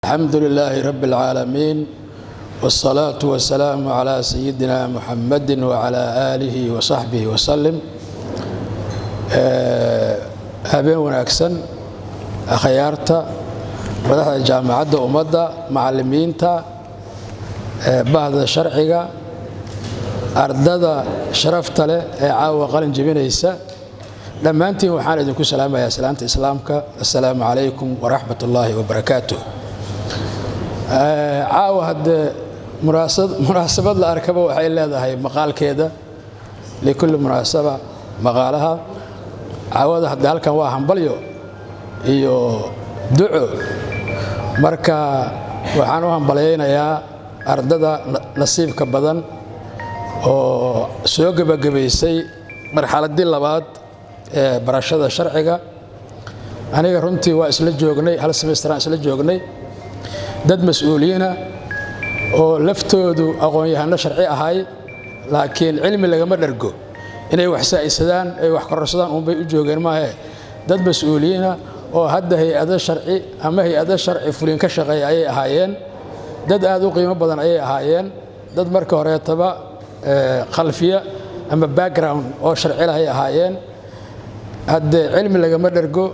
الحمد لله رب العالمين والصلاة والسلام على سيدنا محمد وعلى آله وصحبه وسلم. habeen wanaagsan akhyaarta madaxda jaamacadda ummadda macallimiinta bahda sharciga ardada sharafta leh ee caawa qalin jebinaysa dhammaantiin waxaan idinku salaamayaa salaanta islaamka assalaamu calaykum waraxmatullaahi wabarakaatuh. caawa hadde munaasabad la arkaba waxay leedahay maqaalkeeda likulli munaasaba maqaalaha caawada hadda halkan waa hambalyo iyo duco marka waxaan u hambalyaynayaa ardada nasiibka badan oo soo gabagabaysay marxaladii labaad ee barashada sharciga. aniga runtii waa isla joognay hal semester isla joognay dad mas'uuliyiina oo laftoodu aqoon-yahano sharci ahay laakiin cilmi lagama dhargo inay wax saaisadaan ay wax kororsadaan bay u joogeen maahe dad mas'uuliyiina oo hadda hay'ado sharci ama hay'ado sharci fulin ka shaqeeya ayay ahaayeen dad aad u qiimo badan ayay ahaayeen dad marka horeetaba khalfiya ama background oo sharci lahay ahaayeen hadda cilmi lagama dhargo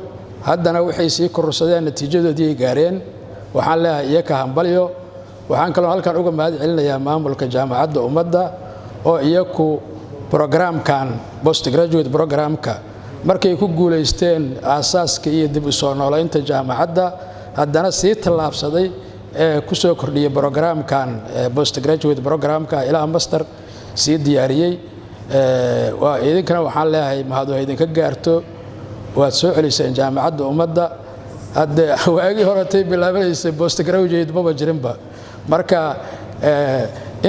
haddana waxay sii kororsadeen natiijadoodii ay gaareen waxaan leeyahay iyaka hambalyo. waxaan kaloo halkan uga mahad celinayaa maamulka jaamacadda ummadda oo iyaku programkan postgraduate programka markay ku guuleysteen aasaaska iyo dib u soo noolaynta jaamacadda haddana sii tallaabsaday ee ku soo kordhiyay programkan postgraduate programka ilaa master sii diyaariyey. waa idinkana waxaan leeyahay mahad oo idinka gaarto waad soo celiseen jaamacadda ummadda hadde waagii horetay bilaabanaysa postgraduate maba jirinba marka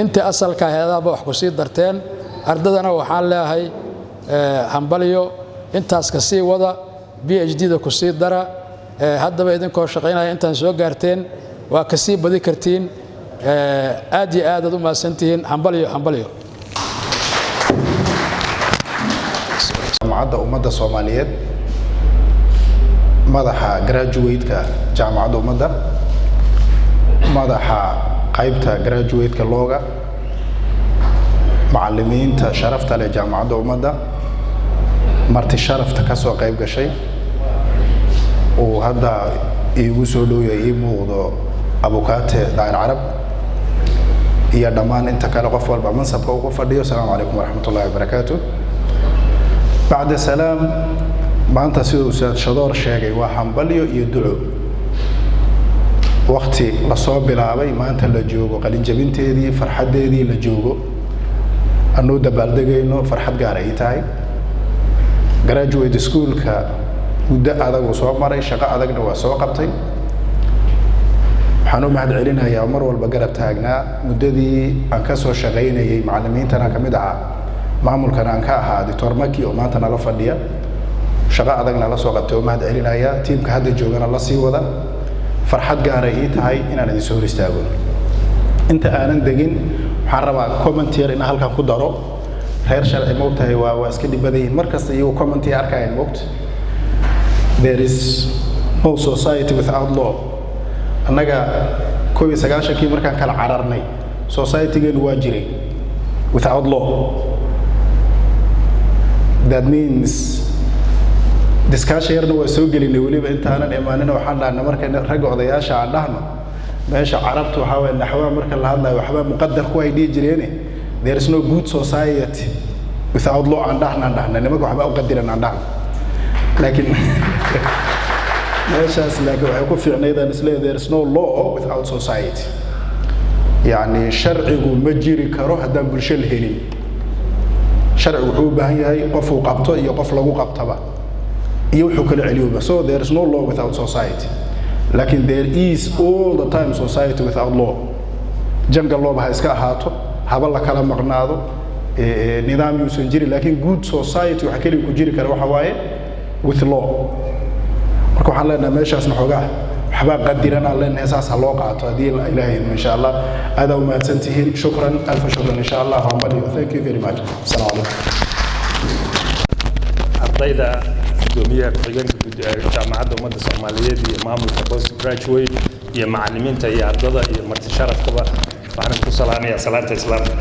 inta asalka heedaaba wax ku sii darteen ardadana waxaan leeyahay hambalyo intaas ka sii wada PhD-da ku sii dara haddaba idinkoo shaqaynaya intaan soo gaarteen waa ka sii badi kartiin aad iyo aad u mahadsantihiin hambalyo hambalyo. jaamacadda ummadda Soomaaliyeed madaxa graduate-ka jaamacadda ummadda madaxa qaybta graduate-ka looga macallimiinta sharafta leh jaamacadda ummadda marti sharafta ka soo qayb gashay oo hadda iigu soo dhoweeyay ii muuqdo abukaate daa'ir carab iyo dhammaan inta kale qof walba mansabka ugu fadhiyo. assalaamu calaykum waraxmatullaahi wabarakaatuh. bacda salaam maanta siduu ustaad shadoor sheegay waa hambalyo iyo duco waqti la soo bilaabay maanta la joogo qalin jabinteedii farxadeedii la joogo anuu dabaaldegayno farxad gaar ay tahay. graduate schoolka muddo adag uu soo maray shaqo adagna waa soo qabtay waxaan u mahad celinayaa mar walba garab taagnaa muddadii aan ka soo shaqaynayay macallimiintana ka mid ahaa maamulkana aan ka ahaa Dr. Maki oo maanta nala fadhiya shaqo adagna la soo qabtay oo mahad celinayaa tiimka hadda joogana la sii wada farxad gaar ay tahay inaan idin soo istaago. inta aanan degin waxaan rabaa commentier in halkan ku daro reer sharci moogtahay waa iska dibadayn markasta iyagu commentier arkayaan moogt there is no society without law. annaga 19 markaan kala cararnay society-geenu waa jiray without law. that means discussion yarna waa soo gelinay waliba intaanan imaanina waxaan dhahnay markayna rag odayaasha aan dhahno meesha carabtu waxa weeye naxwa marka la hadlayo waxba muqaddar ku ay dhigi jireen there is no good society without law aan dhahnay nimanka waxba u qadiran aan dhahno laakiin meeshaas waxay ku fiicnaydaan isla there is no law without society yani sharcigu ma jiri karo haddaan bulsho la helin. sharcigu wuxuu u baahan yahay qof uu qabto iyo qof lagu qabtaba iyo wuxuu kala celiyoba. so there is no law without society lakin there is all the time society without law. jangal looba ha iska ahaato haba la kala maqnaado nidaam yuusan jiri laakiin good society waxa kaliya ku jiri kara waxa waaye with law. marka waxaan leenahay meeshaasna xoogaa waxbaa qadiran aan leenahay saas ha loo qaato haddii ilaahay insha allah aad u mahadsantihiin. shukran alfa shukran insha allah. thank you very much. assalaamu calaykum. ardayda gudoomiyaha ku-xigeenka jaamacadda ummadda Soomaaliyeed iyo maamulka post graduate iyo macallimiinta iyo ardada iyo marti sharafkaba waxaan ku salaamayaa salaanta islaamka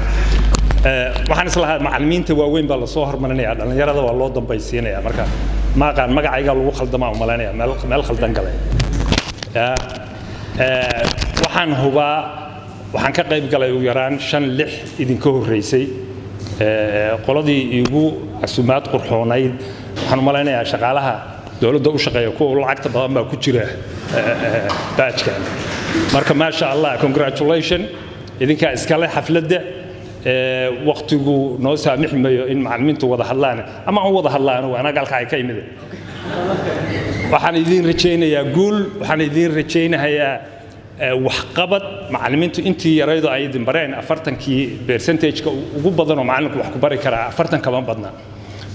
waxaan islahaa macallimiinta waaweyn baa la soo hormarinayaa dhalinyarada waa loo dambaysiinayaa marka ma aqaan magacayga lagu khaldamaa umaleynaya meel khaldan galay waxaan hubaa waxaan ka qayb galay ugu yaraan 5-6 idinka horeysay qoladii igu casumaad qurxoonayd waxaan u maleynayaa shaqaalaha dawladda u shaqeeya kuwa lacagta badan baa ku jira baajkan marka ma sha Allah congratulations idinka iskale xafladda waqtigu noo saamixmayo in macallimiintu wada hadlaan ama aan wada hadlaan waana galka ay ka yimid waxaan idin rajaynayaa guul waxaan idin rajaynayaa waxqabad macallimiintu intii yaraydo ay idin bareen 40% ugu badan oo macallinku wax ku bari kara 40 kama badna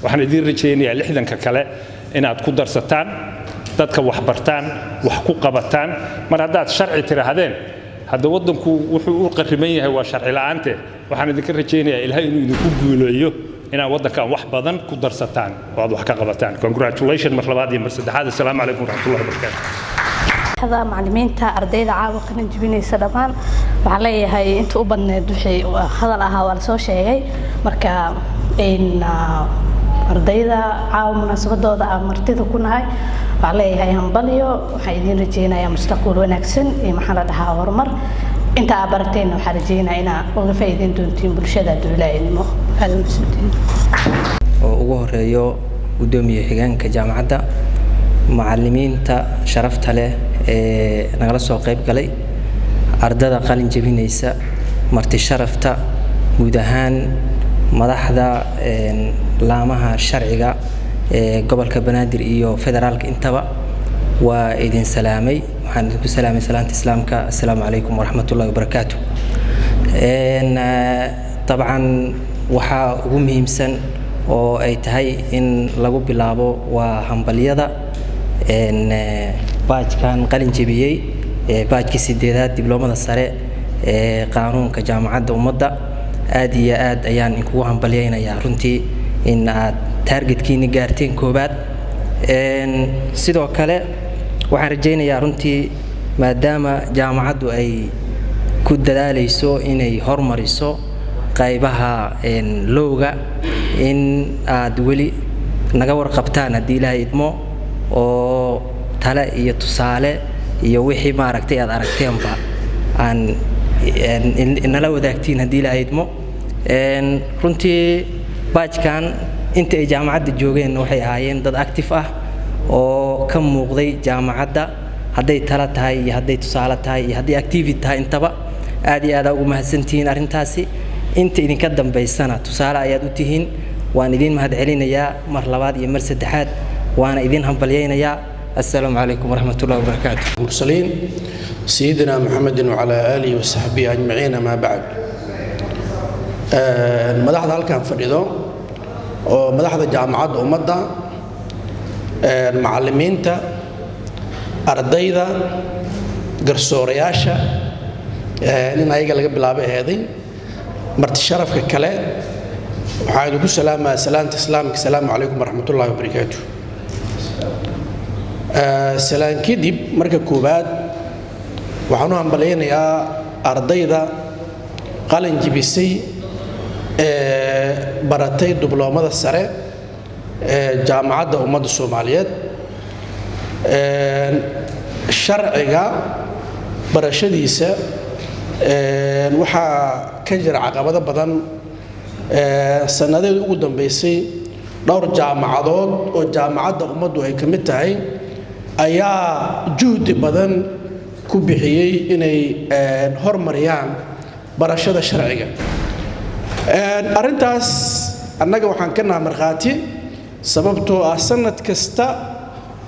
waxaan idin rajaynayaa 60 kale inaad ku darsataan dadka wax bartaan wax ku qabataan mar haddaad sharci tiraahdeen hadda wadanku wuxuu u qariman yahay waa sharci la'aante waxaan idin rajaynayaa ilaahay inuu idinku guuleeyo inaad wadankan wax badan ku darsataan oo aad wax ka qabataan congratulations mar labaad iyo mar saddexaad assalaamu calaykum waraxmatullaahi wabarakaatuh هذا معلمينتا أرديدا عاو قلنا جبيني سلمان وعليه هاي أنتوا أبنا دوحي هذا الأها والسو شيء مركا إن أرديدا عاو مناسبة دودا مرتدى كنا هاي وعليه هاي هنبليو وحيدين رجينا يا مستقبل ونكسن محل لها ورمر أنت عبرتين وحرجينا هنا وغفايدين دونتين بالشدة دولاين مو هذا المسؤولين. وهريو قدومي حجان كجامعة معلمينتا شرفت له nagala soo qayb galay ardada qalin jabinaysa marti sharafta guud ahaan madaxda laamaha sharciga gobolka Banaadir iyo federaalka intaba waa idin salaamay waxaan idinku salaamay salaanta islaamka assalaamu calaykum waraxmatullaahi wabarakaatuh طبعا waxa ugu muhiimsan oo ay tahay in lagu bilaabo waa hambaliyada baajkan qalin jabiyay baajkii 8aad dibloomada sare ee qaanuunka jaamacadda ummadda aad iyo aad ayaan idinku hambaliyaynayaa runtii in aad targetkiina gaarteen koobaad sidoo kale waxaan rajaynayaa runtii maadaama jaamacaddu ay ku dadaalayso inay hormariso qaybaha lowga in aad weli naga warqabtaan haddii Ilaahay idmo oo tala iyo tusaale iyo wixii maaragtay aad aragteenba aan inala wadaagtiin haddii Ilaahay idmo runtii baajkan inta ay jaamacadda joogeen waxay ahaayeen dad active ah oo ka muuqday jaamacadda hadday tala tahay iyo hadday tusaale tahay iyo hadday activity tahay intaba aad iyo aad ugu mahadsantihiin arrintaasi inta idinka dambaysana tusaale ayaad u tihiin waan idin mahadcelinayaa mar labaad iyo mar saddexaad وانا اذن همبليينيا السلام عليكم ورحمه الله وبركاته. المرسلين سيدنا محمد وعلى اله وصحبه اجمعين ما بعد. مدحدا halkan fadhido oo madaxda jaamacadda ummadda macallimiinta ardayda garsoorayaasha in ayaga laga bilaabo eeday marti sharafka kale waxaan ugu salaamaa salaanta islaamka assalaamu calaykum waraxmatullaahi wabarakaatuh. سلام كدب مركب كوباد وحنو همبلين يا أرضيدا قالن جبسي براتي دبلومات السرة جامعة أمة الصوماليات شرعها برشديسة وحا كجر عقبة بدن سنة قدام بيسي دور جامعات وجامعة أمة وهي كمتهاي ayaa juhdi badan ku bixiyay inay hormariyaan barashada sharciga arintaas annaga waxaan ka nahay marxaati sababtoo ah sanad kasta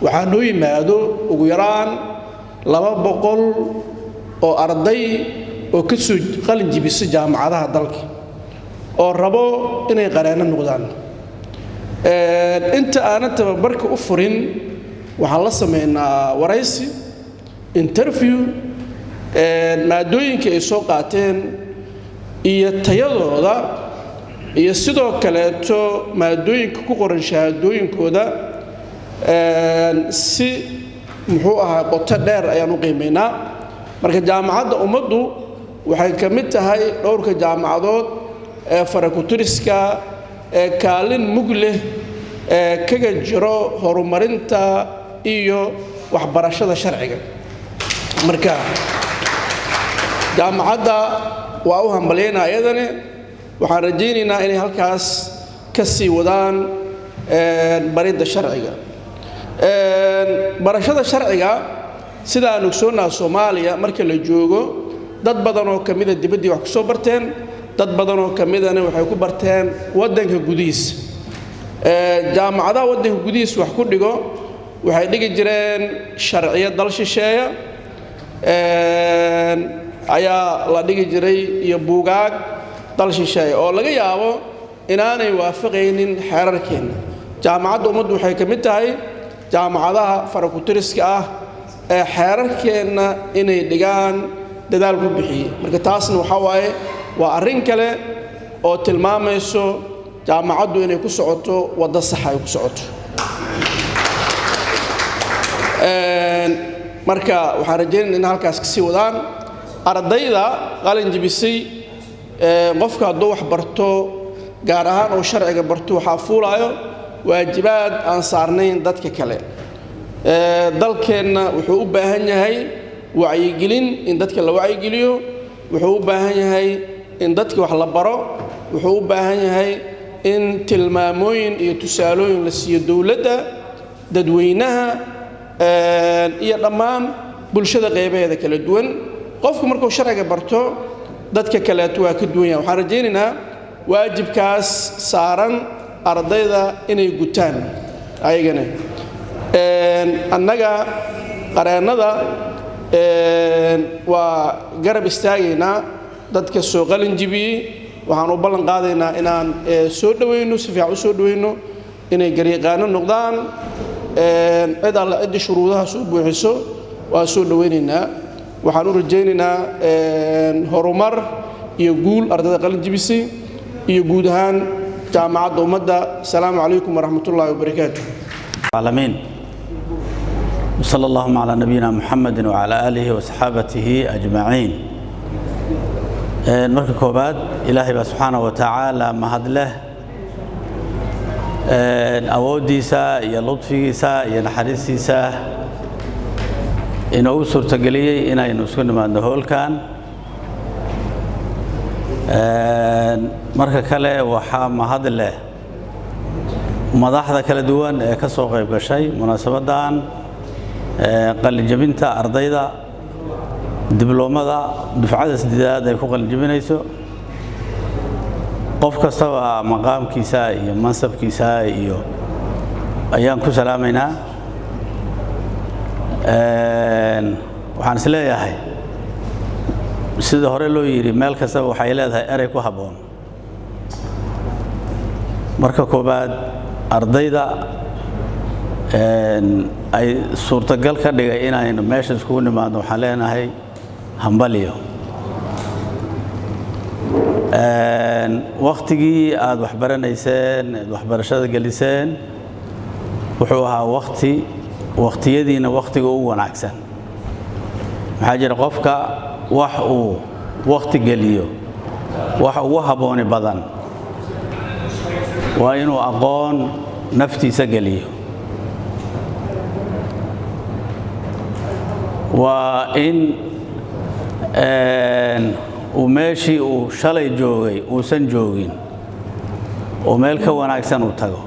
waxaan u yimaado ugu yaraan 200 oo arday oo ka soo qalin jibisay jaamacadaha dalka oo rabo inay qareeno noqdaan inta aanan tababarka u furin waxaan la sameynaa waraysi interview maadooyinka ay soo qaateen iyo tayadooda iyo sidoo kale maadooyinka ku qoran shahaadooyinkooda si muxuu ahaa qoto dheer ayaan u qiimeynaa marka jaamacadda ummaddu waxay ka mid tahay dhowrka jaamacadood ee farakutiriska ee kaalin mug leh ee kaga jiro horumarinta iyo waxbarashada sharciga marka jaamacadda waa u hambalyeynaa iyadana waxaan rajaynaynaa inay halkaas ka sii wadaan baridda sharciga barashada sharciga sida aan ogsoonahay Soomaaliya marka la joogo dad badan oo kamid ah dibadii wax ku soo barteen dad badan oo kamidana waxay ku barteen wadanka gudihiisa jaamacadaha wadanka gudihiisa wax ku dhigo waxay dhigi jireen sharciyo dal shisheeya ayaa la dhigi jiray iyo buugaag dal shisheeya oo laga yaabo inaanay waafaqaynin xeerarkeena jaamacadda ummaddu waxay ka mid tahay jaamacadaha farakutiriska ah ee xeerarkeena inay dhigaan dadaal ku bixiyay marka taasna waxa waaye waa arrin kale oo tilmaamayso jaamacaddu inay ku socoto wada sax ay ku socoto marka waxaan rajaynaynaa in halkaas ka sii wadaan ardayda qalin jibisay qofka hadduu wax barto gaar ahaan oo sharciga barto waxaa fuulaayo waajibaad aan saarnayn dadka kale dalkeenna wuxuu u baahan yahay wacyigelin in dadka la wacyigeliyo wuxuu u baahan yahay in dadka wax la baro wuxuu u baahan yahay in tilmaamooyin iyo tusaalooyin la siiyo dawladda dadweynaha iyo dhammaan bulshada qaybaheeda kala duwan qofku markuu sharciga barto dadka kale waa ka duwan yahay waxaan rajaynaynaa waajibkaas saaran ardayda inay gutaan ayagana annaga qareennada waa garab istaagaynaa dadka soo qalin jibiyey waxaan u ballan qaadaynaa inaan soo dhaweyno si fiican u soo dhaweyno inay garyaqaano noqdaan cid alla cidda shuruudaha soo buuxiso waa soo dhaweynaynaa waxaan u rajaynaynaa horumar iyo guul ardayda qalin jibisay iyo guud ahaan jaamacadda ummadda asalaamu calaykum waraxmatullaahi wabarakaatuh العالمين وصلى اللهم على نبينا محمد وعلى آله وصحابته أجمعين marka koobaad ilaahay baa subxaanahu wa tacaala mahad leh awoodiisa iyo ludfigiisa iyo naxariistiisa inoogu suurtageliyey inaynu isku nimaadno hoolkan marka kale waxaa mahad leh madaxda kala duwan ee ka soo qayb gashay munaasabadan qalinjabinta ardayda dibloomada dufcada sideedaad ay ku qalinjabinayso qof kastaba maqaamkiisa iyo mansabkiisa iyo ayaan ku salaamaynaa waxaan is leeyahay sida hore loo yiri meel kastaba waxay leedahay eray ku habboon marka koobaad ardayda ay suurtagal ka dhigay inaynu meesha iskugu nimaadno waxaan leenahay hambaliyo waqtigii aad waxbaranayseen waxbarashada geliseen wuxuu ahaa waqtiyadiina waqtiga ugu wanaagsan maxaa jira qofka wax uu waqti geliyo wax ugu habbooni badan waa inuu aqoon naftiisa geliyo waa in uu meeshii uu shalay joogay uusan joogin oo meel ka wanaagsan uu tago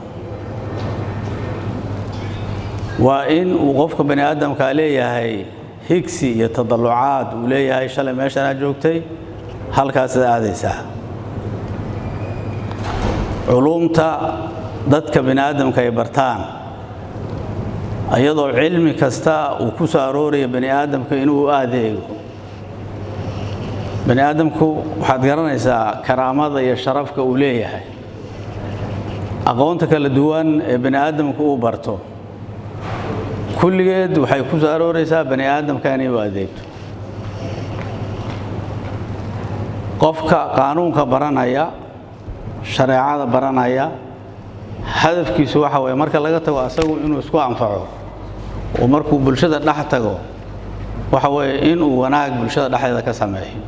waa in uu qofka bani aadamka leeyahay higsi iyo tadallucaad uu leeyahay shalay meeshan aad joogtay halkaas aadaysaa culumta dadka bani aadamka ay bartaan ayadoo cilmi kasta uu ku soo arooraya bani aadamka inuu adeego bani aadamku waxaad garanaysaa karaamada iyo sharafka uu leeyahay aqoonta kala duwan ee bani aadamku uu barto kulligeed waxay ku soo arooraysaa bani aadamka inay u adeegto qofka qaanuunka baranaya shareecada baranaya hadafkiisu waxa weeye marka laga tago asagu inuu isku anfaco oo markuu bulshada dhex tago waxa weeye inuu wanaag bulshada dhexdeeda ka sameeyo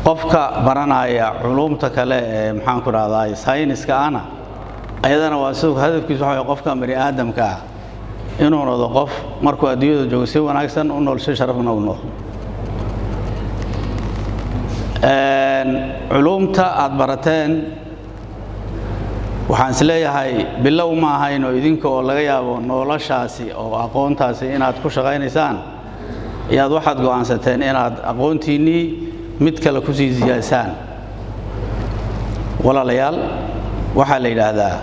qofka baranaya culumta kale ee maxaan ku raadayay sayniska ana ayadana waa sidoo hadafkiisu waxa weeye qofka bani aadamka inuu noqdo qof markuu adduunyada joogo si wanaagsan u nool si sharafna u nool culumta aad barateen waxaan isleeyahay bilow ma ahayn oo idinka oo laga yaabo noloshaasi oo aqoontaasi inaad ku shaqaynaysaan iyaad waxaad go'aansateen inaad aqoontiinii mid kale ku sii ziyaadisaan walaalayaal waxaa la yidhaahdaa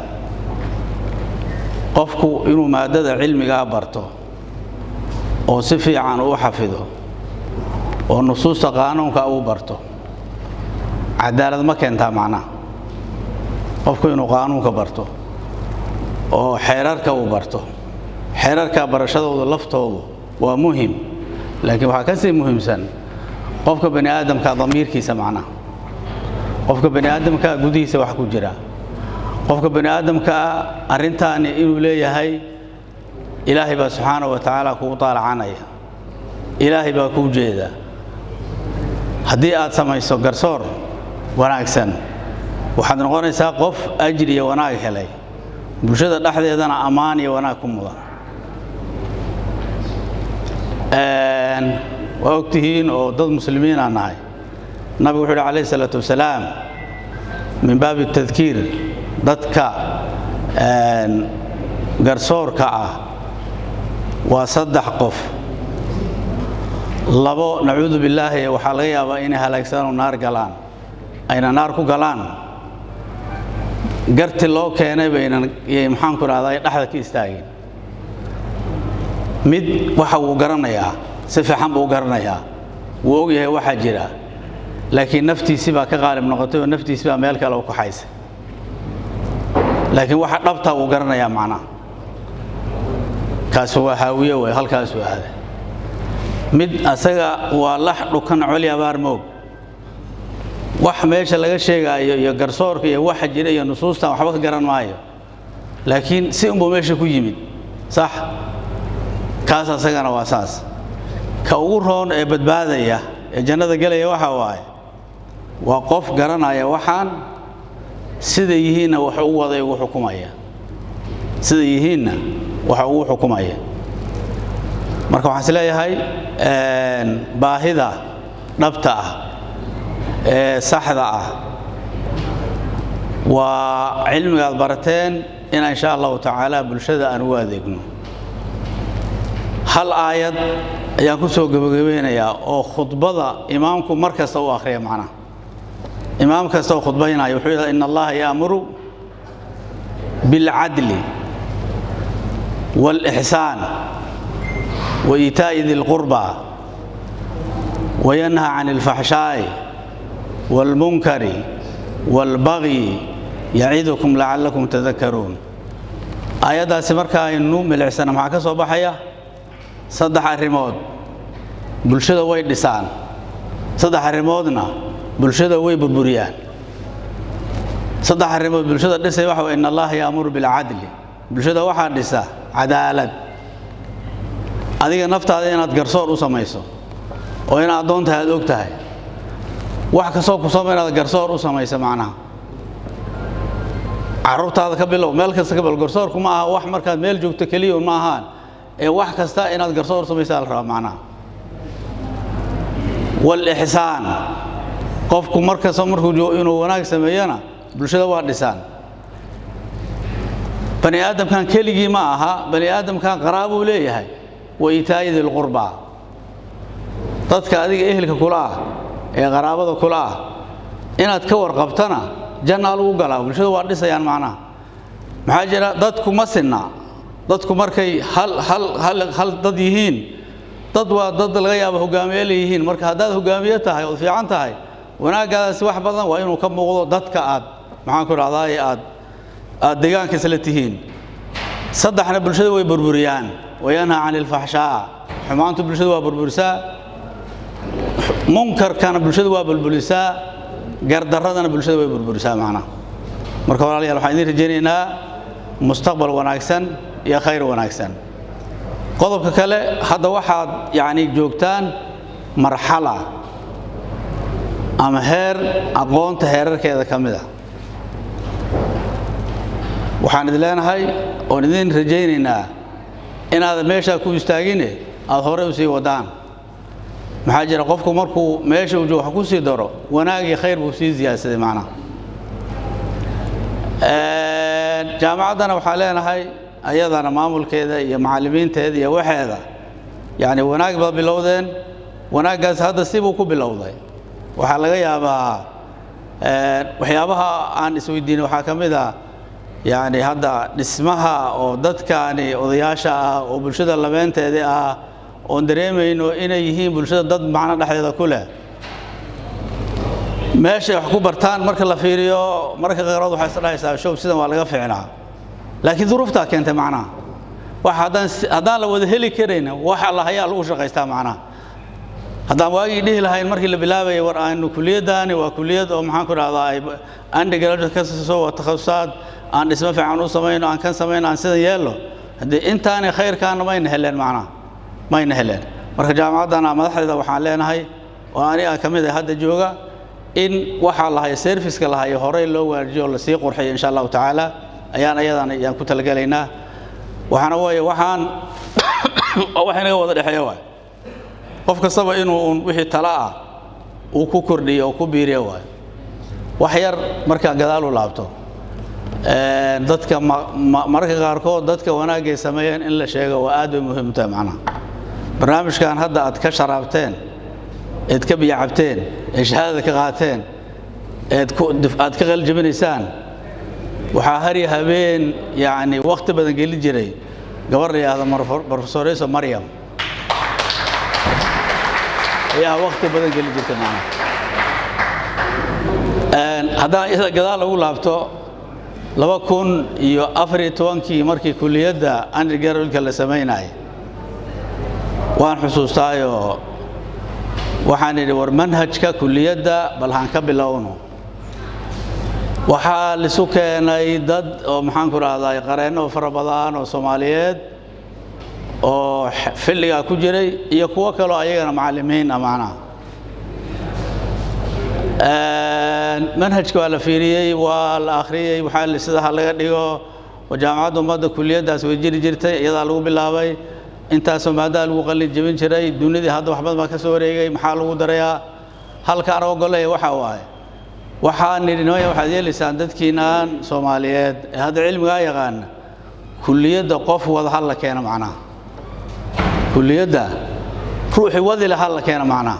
qofku inuu maadada cilmiga barto oo si fiican u xafido oo nusuusta qaanuunka uu barto cadaalad ma keentaa macnaha qofku inuu qaanuunka barto oo xeerarka uu barto xeerarka barashadooda laftoodu waa muhiim laakiin waxaa ka sii muhiimsan qofka bani aadamka damiirkiisa macnaha qofka bani aadamka gudihiisa wax ku jira qofka bani aadamka arintaani inuu leeyahay ilaahay baa subxaanahu wa tacaala kugu taalacanaya ilaahay baa kuu jeeda haddii aad samayso garsoor wanaagsan waxaad noqonaysaa qof ajri iyo wanaag helay bulshada dhexdeedana ammaan iyo wanaag ku mudan waa ogtihiin oo dad muslimiin aan nahay nabigu wuxuu yidhi calayhi salaatu wasalaam min baabi tadkiir dadka garsoorka ah waa 3 qof labo nacuudu billaahi waxaa laga yaabaa inay halaagsanoo naar galaan ayna naar ku galaan garti loo keenay baynan maxaan ku raadayay dhaxda ka istaageen mid waxa uu garanayaa si fiican buu garanayaa wuu og yahay waxa jira laakiin naftiisa baa ka qaalib noqotay oo naftiisa baa meel kale u ku xaysay laakiin waxa dhabta uu garanayaa macnaha kaas waa haawiye way halkaas u aaday mid asaga waa lax dhukan coliya baar moog wax meesha laga sheegayo iyo garsoorka iyo waxa jira iyo nusuusta waxba ka garan maayo laakiin si umbo meesha ku yimid sax kaas asagana waa saas ka ugu roon ee badbaadaya ee jannada galaya waxa waaye waa qof garanaya waxaan sida yihiina wax uu waday ugu xukumaya sida yihiina wax uu xukumaya marka waxaan isleeyahay baahida dhabta ah ee saxda ah waa cilmiga aad barateen in insha Allah taala bulshada aan u adeegno hal aayad ayaan ku soo gabagabeynayaa oo khudbada imaamku markasta uu akhriyo macnaha imaam kasta oo khudbaynayo wuxuu yidhi inna allaha ya'muru bil adli wal ihsan wa ita'i dhil qurba wa yanha 'anil fahsha'i wal munkari wal baghi ya'idukum la'allakum tadhakkarun ayadaasi marka aynu milicsana maxaa ka soo baxaya 3 arrimood bulshada way dhisaan 3 arrimoodna bulshada way burburiyaan 3 arrimood bulshada dhisay waxa weeye in allaha ya'muru bil adli bulshada waxa dhisa cadaalad adiga naftaada inaad garsoor u samayso oo inaad doonta aad og tahay wax ka soo ku sameeyay garsoor u samayso macnaha carruurtaada ka bilow meel kasta ka bilow garsoorku ma aha wax markaad meel joogto kaliya ma ahaan ee wax kasta inaad garsoor samayso la raba macnaha wal ihsan qofku markasta markuu inuu wanaag sameeyana bulshada waa dhisaan bani aadamkan keligii ma aha bani aadamkan qaraabo leeyahay wa itaayidil qurba dadka adiga ehelka kula ah ee qaraabada kula ah inaad ka warqabtana janna lagu galaa bulshada waa dhisayaan macnaha maxaa jira dadku ma sinna dadku markay hal dad yihiin dad waa dad laga yaabo hogaamiye leeyihiin marka hadaad hogaamiye tahay oo fiican tahay wanaagaas wax badan waa inuu ka muuqdo dadka aad maxaan ku raadayay aad deegaanka isla tihiin saddexna bulshada way burburiyaan wayana 'anil fahshaa xumaantu bulshada waa burburisaa munkarkana bulshada waa bulbulisaa gardaradana bulshada way burburisaa macnaha marka walaalayaal waxaan idin rajaynaynaa mustaqbal wanaagsan iyo khayr wanaagsan qodobka kale hadda waxaad yani joogtaan marxala ama heer aqoonta heerarkeeda ka mid ah waxaan idin leenahay oo idin rajaynaynaa inaad meesha ku istaagine aad hore u sii wadaan maxaa jira qofku markuu meesha uu joogo ku sii daro wanaag iyo khayr buu sii ziyaasaday macna jaamacadana waxaa leenahay ayadana maamulkeeda iyo macallimiinteeda iyo waxeeda yani wanaag baa bilowdeen wanaaggaas hadda sibuu ku bilowday waxaa laga yaabaa waxyaabaha aan isweydiinay waxaa ka mid ah yani hadda dhismaha oo dadkaani odayaasha ah oo bulshada labeenteeda ah oon dareemayno inay yihiin bulshada dad macno dhexdeeda ku leh meeshay wax ku bartaan marka la fiiriyo marka qaarkood waxay isdhahaysaa show sidan waa laga fiicnaa laakiin duruuftaa keentay macnaha waxa haddaan la wada heli karayna waxa la hayaa lagu shaqaystaa macnaha haddaan waagii dhihi lahayn markii la bilaabayay war aanu kuliyadaani waa kuliyad oo maxaan ku dhahdaa ay undergraduate ka soo wata takhasusad aan dhismo fiican u samayno aan kan samayno aan sidan yeelo haddii intaani khayrkaana mayna heleen macnaha mayna heleen marka jaamacaddana madaxdeeda waxaan leenahay oo aniga ka mid ah hadda jooga in waxa la hayo service-ka la hayo horey loo waajiyo la sii qurxiyo insha Allah ta'ala ayaan ku talagalaynaa waxaana weeye waxaan waxayna wada dhaxeeyo waay qof kastaba inuu wixii tala ah uu ku kordhiyo oo ku biiriyo waay wax yar marka gadaal u laabto dadka marka qaarkood dadka wanaagay sameeyeen in la sheego waa aad u muhiim tahay macnaha barnaamijkan hadda aad ka sharaabteen eed ka biyacabteen ee shahaadada ka qaateen aad ka qaljabinaysaan waxaa hari habeen yani waqti badan geli jiray gabar la yiraahdo professoresa Maryam ayaa waqti badan geli jirtay macnaha haddaan ida gadaal ugu laabto 2014 markii kuliyadda undergraduate la sameynay waan xusuustaayo waxaan idhi war manhajka kuliyadda bal han ka bilowno waxaa la isu keenay dad oo maxaan ku raahdaa qareeno fara badan oo Soomaaliyeed oo xilliga ku jiray iyo kuwa kale oo ayagana macallimiin amaana manhajka la fiiriyay waa la akhriyay waxa la sida laga dhigo jaamacadda ummadda kuliyadaas way jiri jirtay iyada lagu bilaabay intaas maadaama lagu qalin jabin jiray dunida hadda waxba ma ka soo wareegay maxaa lagu darayaa halkaan oo golay waxa waaye waxaan nidinooya waxaad yeelisaan dadkiinaan Soomaaliyeed ee hadda cilmiga yaqaan kuliyadda qof wada hal la keena macnaha kuliyadda ruuxi wadi la hal la keena macnaha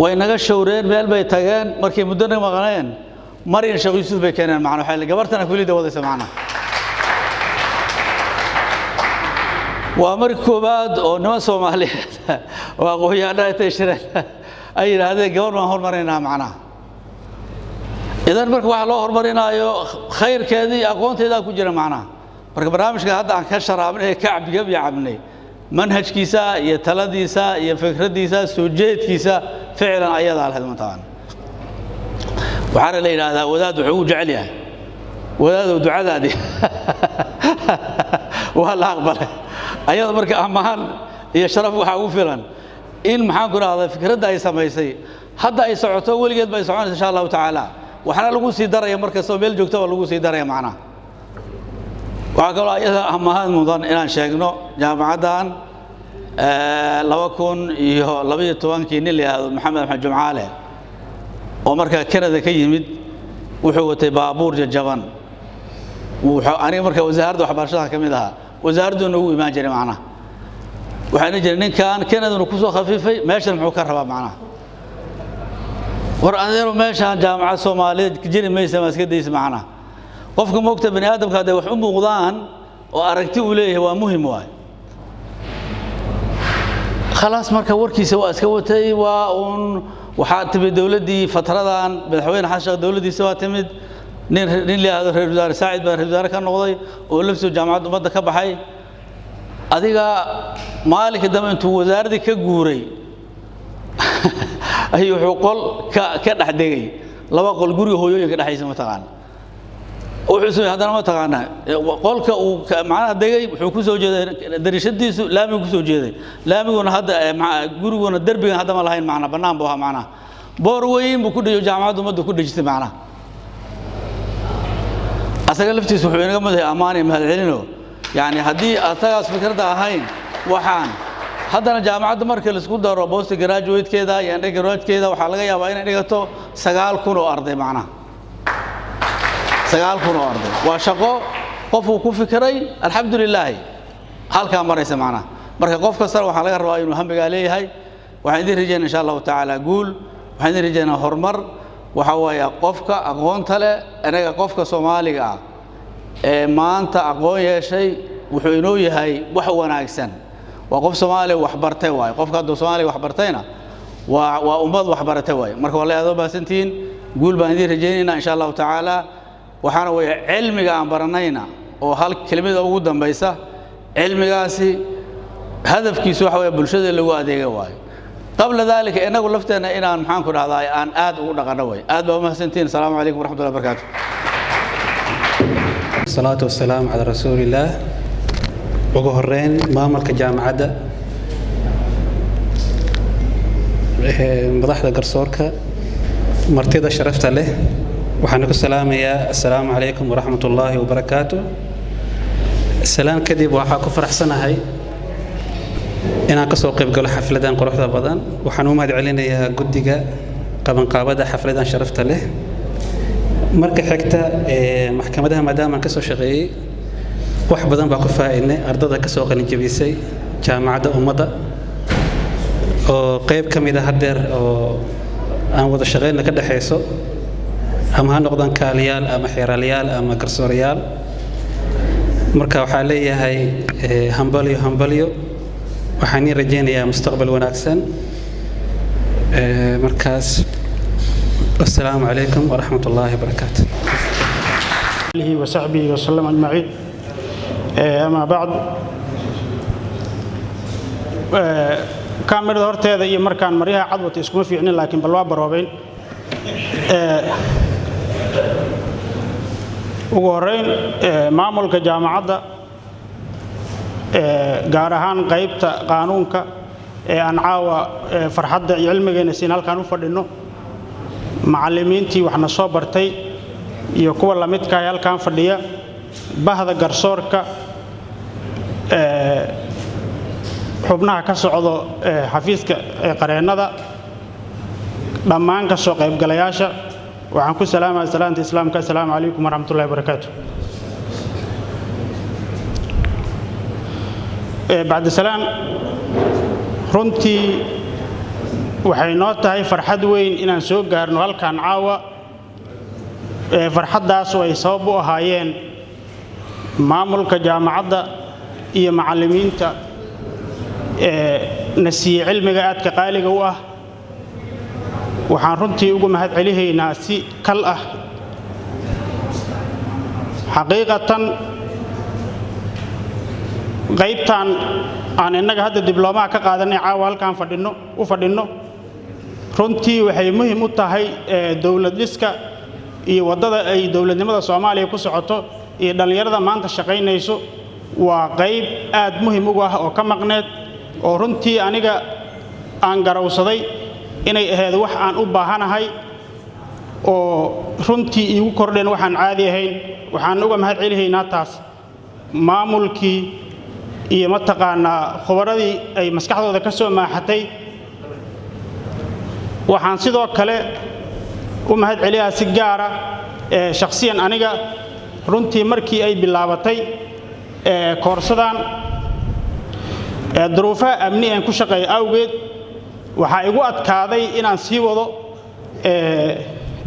way naga shawreen meel bay tageen markii muddo maqneen marin Sheekh Yuusuf bay keeneen macnaha waxa la gabartana kuliyadda wadaysa macnaha waa mar koobaad oo nima Soomaaliyeed waa qoyaana ay tashireen ay yiraahdeen gabar ma hormarina macnaha idan marka waxa loo hormarinayo khayrkeedii aqoonteeda ku jira macnaha marka barnaamijka hadda aan ka sharaabnay ka cabnay manhajkiisa iyo taladiisa iyo fikradiisa soo jeedkiisa ficlan ayada la hadmantaan waxaan la yiraahdaa wadaad wuxuu jecel yahay wadaad ducadaadi wala aqbalay ayada marka amaan iyo sharaf waxa ugu filan in maxaan ku raahdaa fikradda ay sameysay hadda ay socoto waligeed bay soconaysaa insha Allah ta'ala waxana lagu sii daraya marka soo meel joogto lagu sii daraya macnaha waxa kale ayada amaan mudan inaan sheegno jaamacaddan 2012 nin la yiraahdo Maxamed Jumcaale oo marka Canada ka yimid wuxuu watay baabuur jajaban wuxuu aniga marka wasaaradda waxbarashada ka mid ahaa wasaaraddu ugu imaan jiray macnaha waxaan jiray ninkan Canada ku soo khafiifay meeshan muxuu ka rabaa macnaha war adeero meeshan jaamacad Soomaaliyeed jiri maysa maskadiis macnaha qofka moogta bani aadamka haday wax u muuqdaan oo aragti u leeyahay waa muhiim waay خلاص marka warkiisa waa iska watay waa waxa timid dawladii fatradan madaxweyne xasha dawladiisa waa timid nin leeyahay reer wasaare Saacid baa reer wasaare ka noqday oo lafso jaamacad umada ka baxay adiga maalinka dambe intuu wasaaradii ka guuray ayuu qol ka dhaxdegay laba qol guriga hooyooyinka dhaxaysa ma taqaan wuxuu soo hadana ma taqaan qolka uu macnaha degay wuxuu ku soo jeeday darishadiisu laamiga ku soo jeeday laamiguna hadda guriguna darbiga hadda ma lahayn macna banaan buu ahaa macna boor weyn buu ku dhiyo jaamacaddu ummadda ku dhijistay macna asaga laftiisu wuxuu inaga madahay amaani mahad celino yani hadii asagaas fikrada ahayn waxaan haddana jaamacadda marka la isku daro post graduate-keeda iyo undergraduate-keeda waxa laga yaabaa inay dhigato 9,000 oo arday macna 9,000 oo arday waa shaqo qofku ku fikiray alxamdulillah halka maraysa macna marka qof kasta waxa laga rabaa inuu hamiga leeyahay waxaan idin rajaynaa insha Allah ta'ala guul waxaan idin rajaynaa horumar waxa weeye qofka aqoonta leh anaga qofka Soomaaliga ah ee maanta aqoon yeeshay wuxuu inoo yahay wax wanaagsan waa qof Soomaali wax bartay waay qofka hadda Soomaali wax bartayna waa ummad wax baratay waay marka wallahi aad baasantiin guul baan idin rajaynaynaa insha Allah ta'ala waxaana way cilmiga aan baranayna oo hal kelimada ugu dambaysa cilmigaasi hadafkiisu waxa way bulshada lagu adeega waay qabla dalika inagu lafteena inaan maxaan ku dhahdaa aan aad ugu dhaqano way aad baa mahadsantiin assalaamu alaykum warahmatullahi wabarakatuh salatu wassalaam ala rasuulillah ugu horeyn maamulka jaamacadda madaxda garsoorka martida sharafta leh waxaan ku salaamayaa assalaamu alaykum warahmatullahi wabarakatuh salaam kadib waxa ku faraxsanahay inaan ka soo qayb galo xafladan quruxda badan waxaan u mahad celinayaa guddiga qabanqaabada xafladan sharafta leh marka xigta maxkamadaha maadaama aan ka soo shaqeeyay wax badan baa ku faa'iidnay ardada ka soo qalin jabisay jaamacadda ummadda oo qayb ka mid ah hadeer oo aan wada shaqeyn ka dhaxayso ama ha noqdaan kaaliyaal ama xeeralyaal ama garsoorayaal marka waxaa leeyahay hambalyo waxaan rajaynayaa mustaqbal wanaagsan markaas assalaamu alaykum warahmatullahi wabarakatuh alihi wa sahbihi wa sallam ajma'in ama ba'd kaamirada horteeda iyo markaan maryaha cadwata iskuma fiicnin laakiin bal waa baroobayn ugu horeyn maamulka jaamacadda gaar ahaan qaybta qaanuunka ee aan caawa farxadda iyo cilmigeena siin halkaan u fadhino macallimiintii waxna soo bartay iyo kuwa la midka ah halkaan fadhiya bahda garsoorka xubnaha ka socdo xafiiska qareennada dhammaan ka soo qaybgalayaasha waxaan ku salaamayaa salaanta islaamka assalaamu alaykum warahmatullahi wabarakatuh بعد السلام runtii waxay noo tahay farxad weyn inaan soo gaarno halkaan caawa farxaddaas oo ay sabab u ahaayeen maamulka jaamacadda iyo macallimiinta na siiyey cilmiga aadka qaaliga u ah waxaan runtii ugu mahad celinaynaa si kal ah xaqiiqatan qaybtan aan innaga hadda dibloomaha ka qaadanay caawa halkaan u fadhino runtii waxay muhiim u tahay dawlad dhiska iyo waddada ay dawladnimada Soomaaliya ku socoto iyo dhalinyarada maanta shaqaynayso waa qayb aad muhiim ugu ah oo ka maqneed oo runtii aniga aan garawsaday inay ahayd wax aan u baahanahay oo runtii igu kordheen waxaan caadi ahayn waxaan uga mahad celinaynaa taas maamulkii iyo mataqaanaa khubaradii ay maskaxdooda ka soo maaxatay waxaan sidoo kale u mahad celiyaa si gaara shakhsiyan aniga runtii markii ay bilaabatay koorsadan duruufaha amni aan ku shaqeeyo awgeed waxaa igu adkaaday inaan sii wado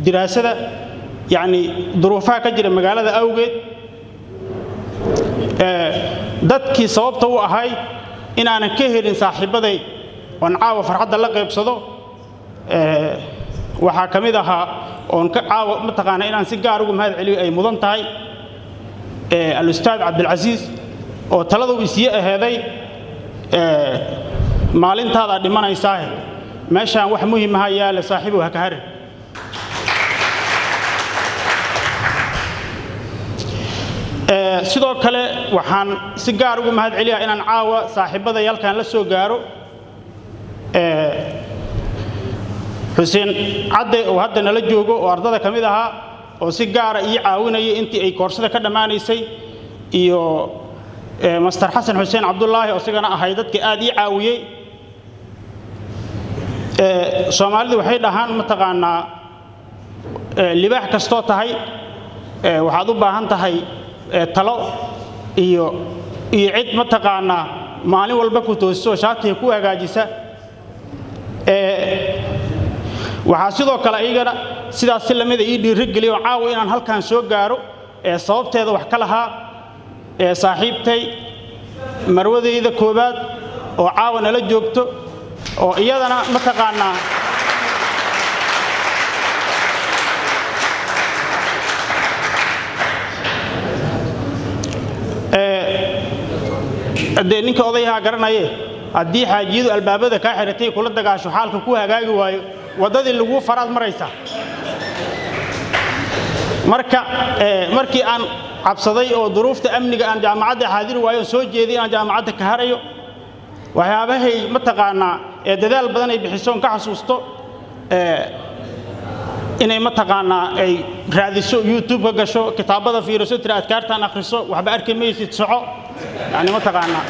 diraasada yacni duruufaha ka jira magaalada awgeed dadkii sababta u ahay inaanan ka helin saaxiibaday oon caawa farxadda la qaybsado waxaa ka mid ahaa oon ka caawa mataqaanaa inaan si gaar ugu mahad celiyo ay mudan tahay al-ustaad cabdilcasiis oo taladu isii aheeday maalintaada dhimanaysaa meeshaan wax muhiim ah yaala saaxiibo ha ka harin sidoo kale waxaan si gaar ugu mahad celiyaa inaan caawa saaxiibada yalkan la soo gaaro Xuseen Cadde oo hadda nala joogo oo ardada kamid ahaa oo si gaar ah ii caawinayay intii ay koorsada ka dhamaanaysay iyo Master Xasan Xuseen Cabdullaahi oo isagana ahay dadkii aad ii caawiyay Soomaalidu waxay dhahaan mataqaanaa libaax kasto tahay waxaad u baahan tahay talo iyo cid mataqaanaa maalin walba ku toosiso shaatiga ku hagaajisa waxa sidoo kale ayagana sidaas si lamid ah ii dhiirigeliyo caawa inaan halkan soo gaaro sababteeda wax ka lahaa saaxiibtay marwadeyda koobaad oo caawa nala joogto oo iyadana mataqaanaa hadee ninka odayaha garanaye haddii xaajiyadu albaabada ka xiratay kula dagaasho xaalka ku hagaagi waayo wadadii lagu faraad maraysa markii aan cabsaday oo duruufta amniga aan jaamacadda xaadir waayo soo jeeday aan jaamacadda ka harayo waxyaabahay mataqaanaa dadaal badan ay bixisoon ka xasuusto inay mataqaanaa ay raadiso YouTube ka gasho kitaabada fiiriso tira adkaartan akhriso waxba arkay maysid soco yani mataqaanaa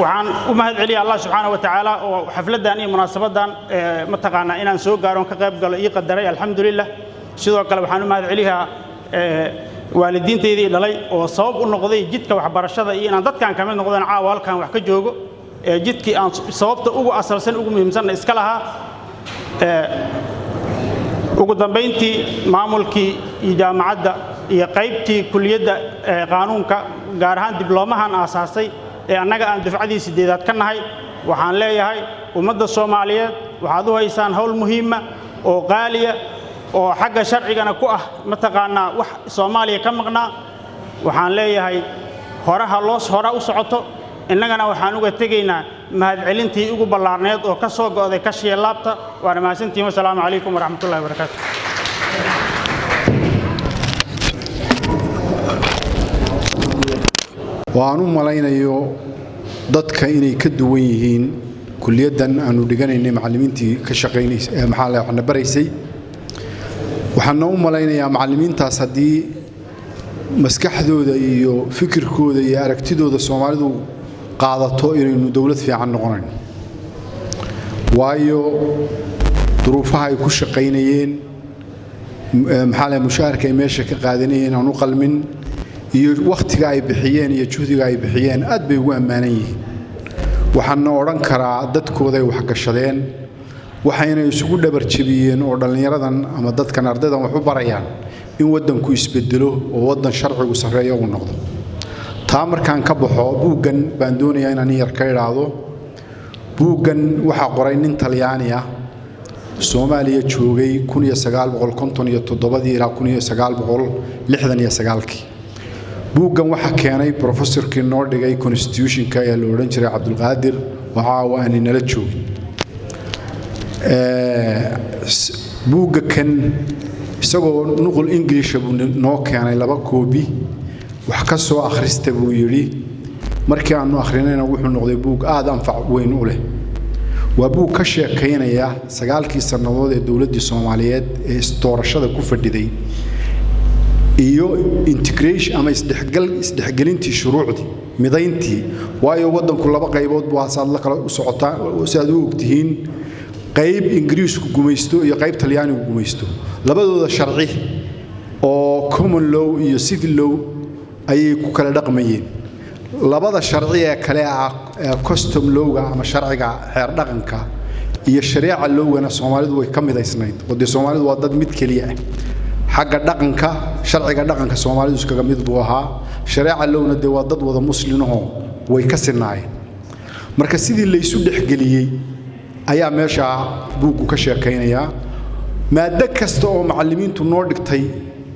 waxaan u mahad celiyaa Allah subhanahu wa ta'ala oo xafladan iyo munaasabadan mataqaanaa inaan soo gaaroon ka qayb galo ii qadaray alxamdulillah sidoo kale waxaan u mahad celiyaa waalidiinteedii dhalay oo sabab u noqday jidka waxbarashada iyo inaan dadkan kamid noqdaan caawa halkan wax ka joogo jidkii aan sababta ugu asalsan ugu muhiimsan iska lahaa ugu dambeyntii maamulkii iyo jaamacadda iyo qaybtii kuliyadda qaanuunka gaar ahaan dibloomahan aasaasay annaga aan dufcadii 8aad ka nahay waxaan leeyahay ummadda Soomaaliyeed waxaad u haysaan hawl muhiim ah oo qaaliya oo xagga sharcigana ku ah mataqaanaa wax Soomaaliya ka maqnaa waxaan leeyahay horaha u socoto innagana waxaan uga tegaynaa mahad celintii ugu ballaarneed oo ka soo go'day ka sheelaabta waana mahadsantiin wassalaamu calaykum waraxmatullaahi wabarakaatuh waan u malaynayo dadka inay ka duwan yihiin kulliyadan aanu dhiganaynay macallimiintii ka shaqeynayay maxaa la waxna baraysay waxaan u malaynayaa macallimiintaas haddii maskaxdooda iyo fikirkooda iyo aragtidooda Soomaalidu qaadato inaynu dawlad fiican noqonayn waayo duruufaha ay ku shaqeynayeen maxaa la mushaharka ay meesha ka qaadanayeen aan u qalmin iyo waqtiga ay bixiyeen iyo juhdiga ay bixiyeen aad bay ugu amaanan yihiin waxaan oran karaa dadkooda ay wax gashadeen waxayna isugu dhabar jabiyeen oo dhalinyaradan ama dadkan ardaydan wax u barayaan in wadanku isbedelo oo wadan sharcigu sareeyo uu noqdo taa markaan ka baxo buugan baan doonayaa inaan yar ka iraado buugan waxa qoray nin Talyaani ah Soomaaliya joogay 1957 ilaa 1969 buugan waxa keenay professorkii noo dhigay constitution-ka ee la oran jiray Cabdulqaadir waxa aan nala joogay buugga kan isagoo nuqul English buu noo keenay 2 koobi wax ka soo akhrista buu yiri markii aanu akhrinayna wuxuu noqday buug aad anfac weyn u leh waa buug ka sheekeynaya 9 sanadood ee dawladda Soomaaliyeed ee doorashada ku fadhiday iyo integration ama isdhexgelintii shuruucdii midayntii waayo wadanku 2 qaybood buu asaad la kala u socotaa si aad u ogtihiin qayb Ingiriisku gumaysto iyo qayb Talyaanigu gumaysto labadooda sharci oo common law iyo civil law ayay ku kala dhaqmayeen labada sharci ee kale ah custom law ama sharciga xeer dhaqanka iyo shariica lawgana Soomaalidu way ka midaysnayd wadda Soomaalidu waa dad mid kaliya ah xagga dhaqanka sharciga dhaqanka Soomaalidu iskaga mid buu ahaa shariica lawna de waa dad wada muslimiinoo way ka sinaayeen marka sidii la isu dhexgeliyay ayaa meesha buugu ka sheekeynaya maada kasta oo macallimiintu noo dhigtay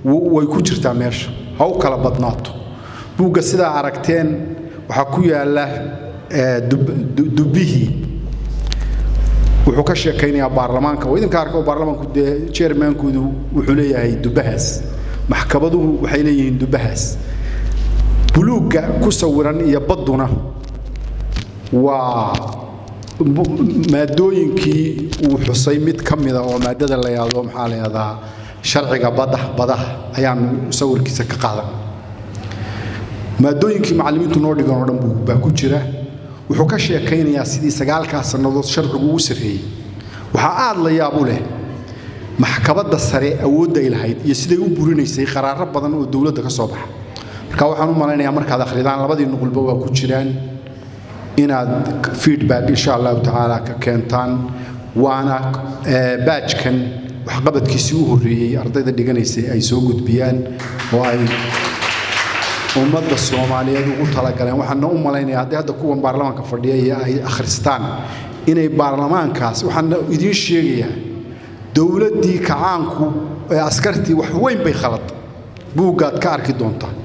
way ku jirtaa meesha ha u kala badnaato buuga sida aragteen waxa ku yaala dubihi wuxuu ka sheekaynayaa baarlamaanka oo idinka arko baarlamaanku chairmankoodu wuxuu leeyahay dubahaas maxkamaduhu waxay leeyihiin dubahaas buluuga ku sawiran iyo baduna waa maadooyinkii uu xusay mid ka mid ah oo maadada la yiraahdo maxaa la yiraahdaa sharciga badaha ayaan sawirkiisa ka qaadan maadooyinkii macallimiintu noo dhigan oo dhan baa ku jira wuxuu ka sheekaynayaa sidii 9 sanadood sharcigu u sareeyay waxa aad la yaab u leh maxkamadda sare awoodda ay lahayd iyo siday u burinaysay qaraaro badan oo dawladda ka soo baxa marka waxaan u maleynayaa markaad akhridaan labadii nuqulba waa ku jiraan inaad feedback insha Allah ta'ala ka keentaan waana baajkan wax qabadkiisii u horeeyay ardayda dhiganaysay ay soo gudbiyaan oo ay ummadda Soomaaliyeed ugu talagaleen waxaan u maleynayaa hadda kuwan baarlamaanka fadhiya ay akhristaan inay baarlamaankaas waxaan idin sheegayaa dawladdii kacaanku ee askartii wax weyn bay khalad buugaad ka arki doontaan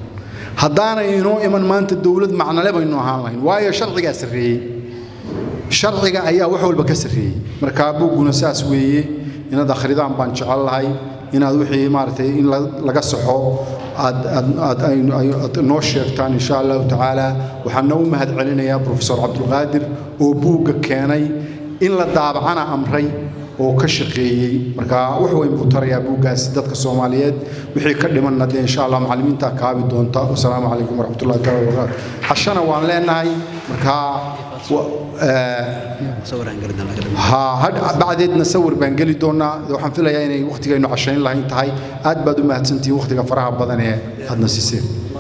haddaanay inoo iman maanta dawlad macnale baynu ahaan lahayn waayo sharcigaa sarreeyey sharciga ayaa wax walba ka sarreeyey marka buuguna saas weeye inaad akhridaan baan jecel lahay inaad wixii maartay in laga saxo aad noo sheegtaan insha Allah ta'ala waxaan u mahad celinayaa professor Abdul Qadir oo buugga keenay in la daabacana amray oo ka shaqeeyay marka wax weyn buu tarayaa buuggaas dadka Soomaaliyeed wixii ka dhimanna insha Allah macallimiinta kaabi doonta assalaamu calaykum waraxmatullaahi wa barakaatuh cashana waan leenahay marka بعدين نصور بنجلي دونا وحن في ليا يعني وقت جاي نعشرين لا انتهاي أدبد وما تنتهي وقت كفرها بدني هذا نسيسين